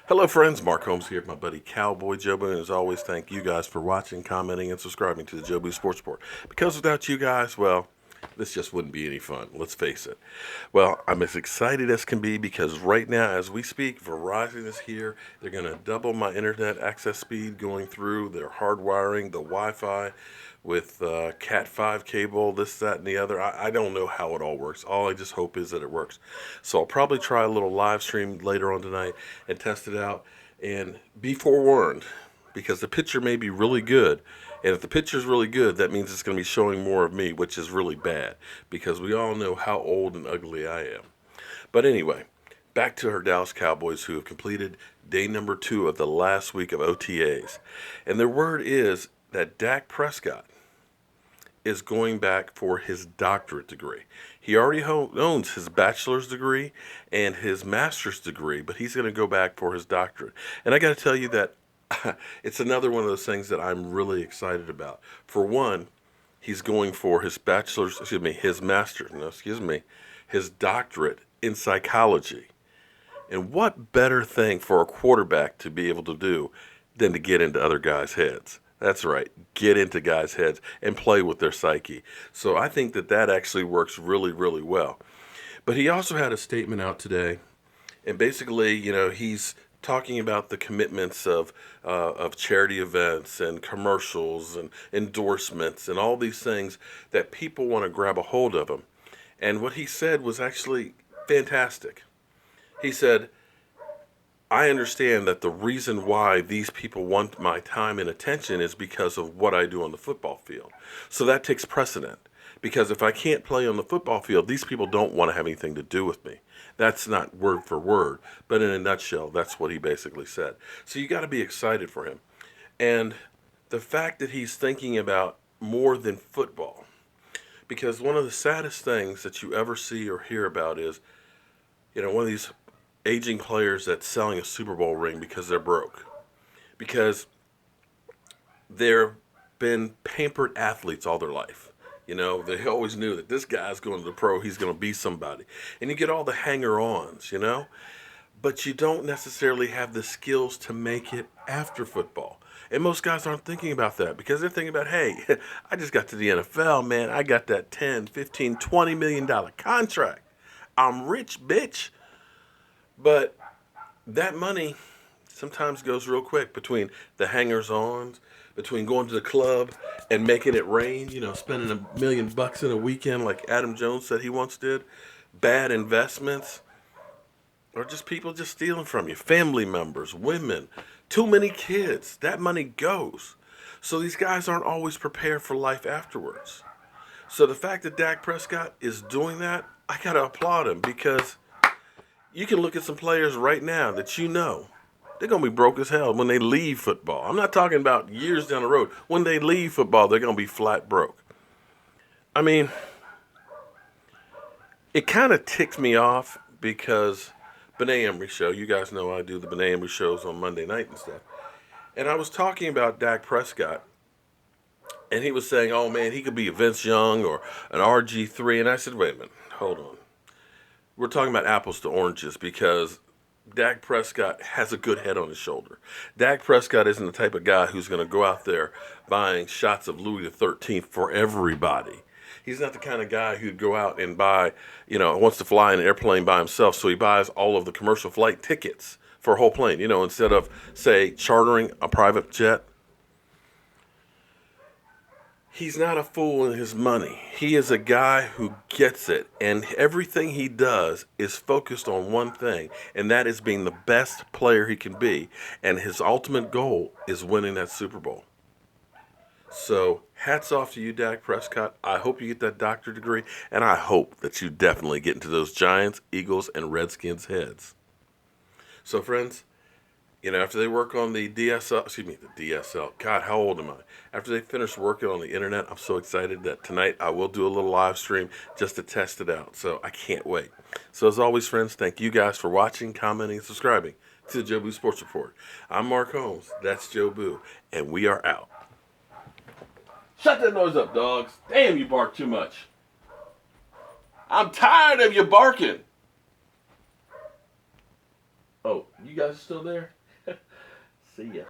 Hello friends, Mark Holmes here with my buddy Cowboy Jobu, and as always, thank you guys for watching, commenting, and subscribing to the Jobu Sports Report. Because without you guys, well, this just wouldn't be any fun, let's face it. Well, I'm as excited as can be because right now, as we speak, Verizon is here. They're going to double my internet access speed going through. They're hardwiring the Wi-Fi with Cat 5 cable, this, that, and the other. I don't know how it all works. All I just hope is that it works. So I'll probably try a little live stream later on tonight and test it out. And be forewarned, because the picture may be really good. And if the picture is really good, that means it's going to be showing more of me, which is really bad, because we all know how old and ugly I am. But anyway, back to our Dallas Cowboys, who have completed day number 2 of the last week of OTAs. And their word is that Dak Prescott is going back for his doctorate degree. He already owns his bachelor's degree and his master's degree, but he's going to go back for his doctorate. And I got to tell you that it's another one of those things that I'm really excited about. For one, he's going for his his doctorate in psychology. And what better thing for a quarterback to be able to do than to get into other guys' heads? That's right, get into guys' heads and play with their psyche. So I think that that actually works really, really well. But he also had a statement out today, and basically, he's talking about the commitments of charity events and commercials and endorsements and all these things that people want to grab a hold of him. And what he said was actually fantastic. He said, I understand that the reason why these people want my time and attention is because of what I do on the football field. So that takes precedent. Because if I can't play on the football field, these people don't want to have anything to do with me. That's not word for word, but in a nutshell, that's what he basically said. So you got to be excited for him. And the fact that he's thinking about more than football. Because one of the saddest things that you ever see or hear about is, one of these aging players that's selling a Super Bowl ring because they're broke. Because they've been pampered athletes all their life. They always knew that this guy's going to the pro, he's going to be somebody. And you get all the hanger-ons. But you don't necessarily have the skills to make it after football. And most guys aren't thinking about that because they're thinking about, hey, I just got to the NFL, man. I got that 10, 15, $20 million contract. I'm rich, bitch. But that money sometimes goes real quick between the hangers-ons, between going to the club and making it rain, spending $1 million in a weekend like Adam Jones said he once did, bad investments, or just people just stealing from you, family members, women, too many kids. That money goes. So these guys aren't always prepared for life afterwards. So the fact that Dak Prescott is doing that, I got to applaud him because you can look at some players right now that they're going to be broke as hell when they leave football. I'm not talking about years down the road. When they leave football, they're going to be flat broke. I mean, it kind of ticks me off because Benet Emery show, you guys know I do the Benet Emery shows on Monday night and stuff. And I was talking about Dak Prescott, and he was saying, oh man, he could be a Vince Young or an RG3. And I said, wait a minute, hold on. We're talking about apples to oranges because Dak Prescott has a good head on his shoulder. Dak Prescott isn't the type of guy who's going to go out there buying shots of Louis XIII for everybody. He's not the kind of guy who'd go out and buy, wants to fly in an airplane by himself, so he buys all of the commercial flight tickets for a whole plane, instead of, say, chartering a private jet. He's not a fool in his money. He is a guy who gets it, and everything he does is focused on one thing, and that is being the best player he can be, and his ultimate goal is winning that Super Bowl. So, hats off to you, Dak Prescott. I hope you get that doctorate degree, and I hope that you definitely get into those Giants, Eagles, and Redskins heads. So, friends, after they work on the DSL, God, how old am I? After they finish working on the internet, I'm so excited that tonight I will do a little live stream just to test it out. So I can't wait. So as always, friends, thank you guys for watching, commenting, and subscribing to the Jobu Sports Report. I'm Mark Holmes. That's Jobu, and we are out. Shut that noise up, dogs. Damn, you bark too much. I'm tired of you barking. Oh, you guys are still there? See ya.